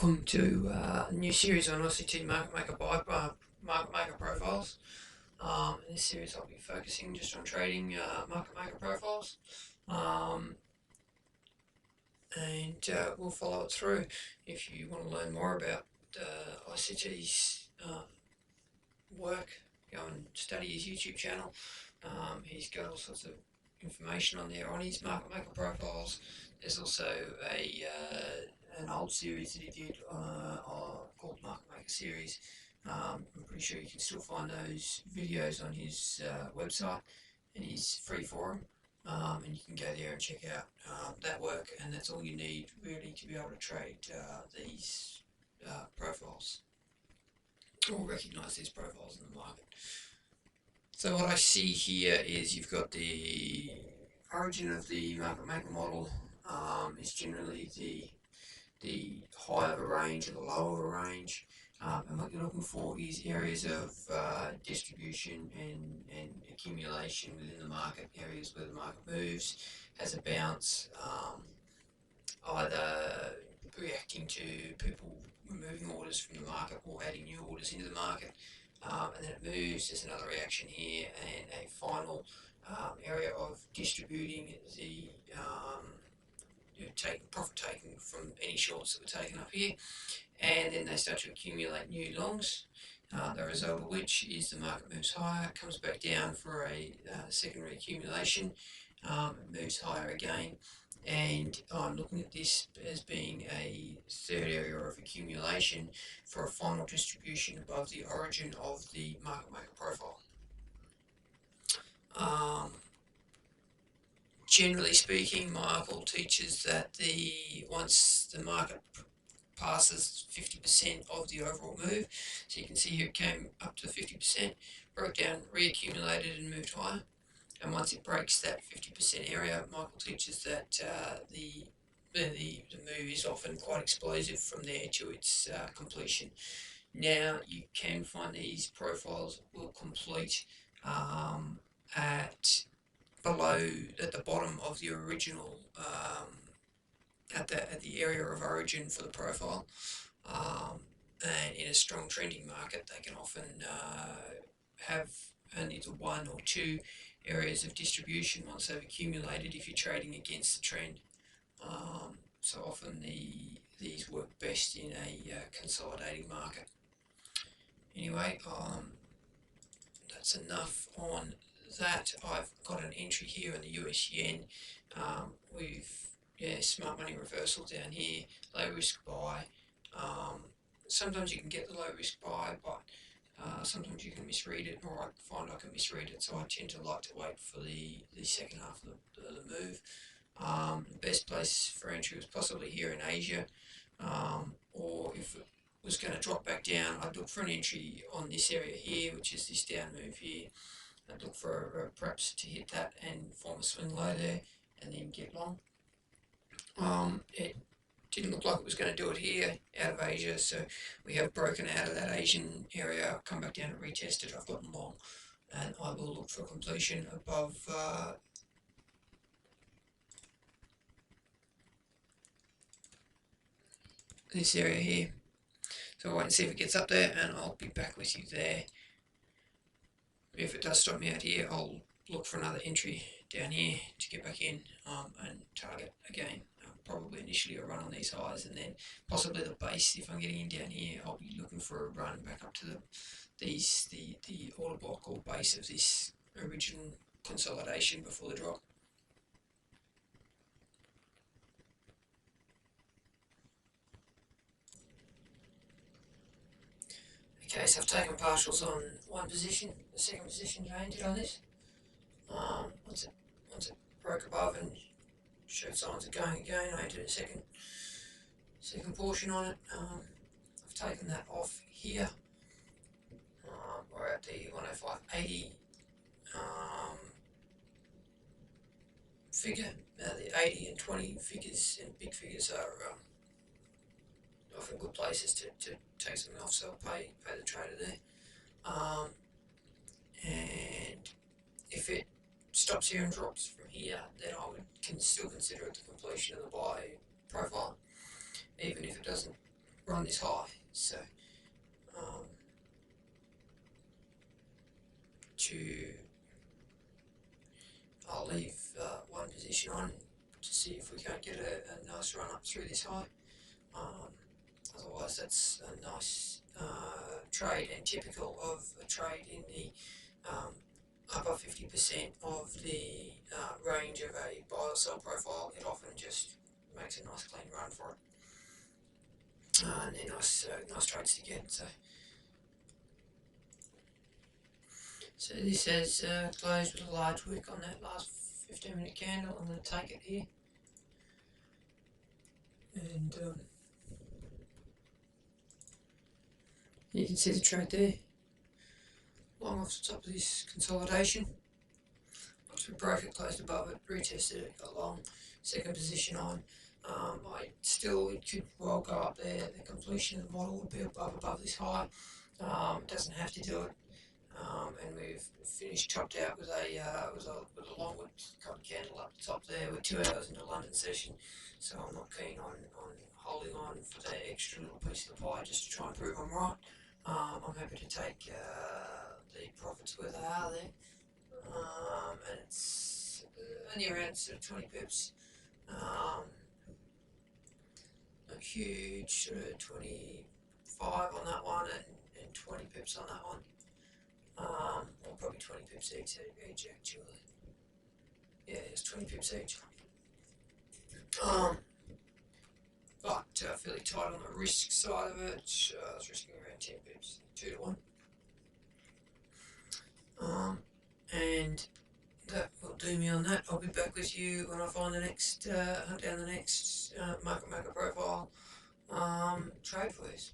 Welcome to a new series on ICT Market Maker Market Maker profiles. In this series, I'll be focusing just on trading market maker profiles, and we'll follow it through. If you want to learn more about ICT's work, go and study his YouTube channel. He's got all sorts of information on there on his market maker profiles. There's also an old series that he did called Market Maker Series. I'm pretty sure you can still find those videos on his website and his free forum, and you can go there and check out that work, and that's all you need really to be able to trade these profiles or recognise these profiles in the market. So what I see here is you've got the origin of the market maker model is generally the high of a range or the low of a range, and what you're looking for is areas of distribution and accumulation within the market, areas where the market moves, has a bounce, either reacting to people removing orders from the market or adding new orders into the market, and then it moves. There's another reaction here, and a final area of distributing the profit taken from any shorts that were taken up here, and then they start to accumulate new longs, the result of which is the market moves higher, comes back down for a secondary accumulation, moves higher again, and I'm looking at this as being a third area of accumulation for a final distribution above the origin of the market maker profile. Generally speaking, Michael teaches that once the market passes 50% of the overall move, so you can see here it came up to 50%, broke down, reaccumulated and moved higher, and once it breaks that 50% area, Michael teaches that the move is often quite explosive from there to its completion. Now you can find these profiles will complete at the bottom of the original, at the area of origin for the profile, and in a strong trending market they can often have only the one or two areas of distribution once they've accumulated if you're trading against the trend. So often these work best in a consolidating market. Anyway, that's enough on that. I've got an entry here in the US yen with smart money reversal down here, low risk buy. Sometimes you can get the low risk buy, but sometimes you can misread it, or I find I can misread it, so I tend to like to wait for the second half of the move. The best place for entry was possibly here in Asia, or if it was going to drop back down, I'd look for an entry on this area here, which is this down move here. I'd look for perhaps to hit that and form a swing low there and then get long. It didn't look like it was going to do it here out of Asia, so we have broken out of that Asian area, come back down and retest it. I've gotten long, and I will look for completion above this area here. So I'll wait and see if it gets up there, and I'll be back with you there. If it does stop me out here, I'll look for another entry down here to get back in and target again. Probably initially a run on these highs, and then possibly the base. If I'm getting in down here, I'll be looking for a run back up to the order block or base of this original consolidation before the drop. Okay, so I've taken partials on one position, the second position gained on this. Once it broke above and showed signs of going again, I entered a second portion on it. I've taken that off here. We're at the 105.80 figure. Now the 80 and 20 figures and big figures are often good places to take something off, so I'll pay the trader there. And if it stops here and drops from here, then I would still consider it the completion of the buy profile, even if it doesn't run this high. So um, I'll leave one position on to see if we can't get a nice run up through this high. Um, Otherwise, that's a nice trade and typical of a trade in the um, upper 50% of the range of a buy or sell profile. It often just makes a nice clean run for it, and they're nice trades to get. So this has closed with a large wick on that last 15-minute candle. I'm going to take it here, and you can see the trade there. Long off the top of this consolidation. Once we broke it, closed above it, retested it, got long, second position on. It could well go up there. The completion of the model would be above this high. It doesn't have to do it. And we've finished topped out with a long covered candle up the top there. We're 2 hours into London session, so I'm not keen on holding on for that extra little piece of the pie just to try and prove I'm right. I'm happy to take the profits where they are there, and it's only around sort of 20 pips. A huge sort of 25 on that one and 20 pips on that one. Or probably 20 pips each actually. Yeah, it's 20 pips each. But fairly tight on the risk side of it. I was risking around 10 pips, 2 to 1. And that will do me on that. I'll be back with you when I find the next, hunt down the next market maker profile trade for this.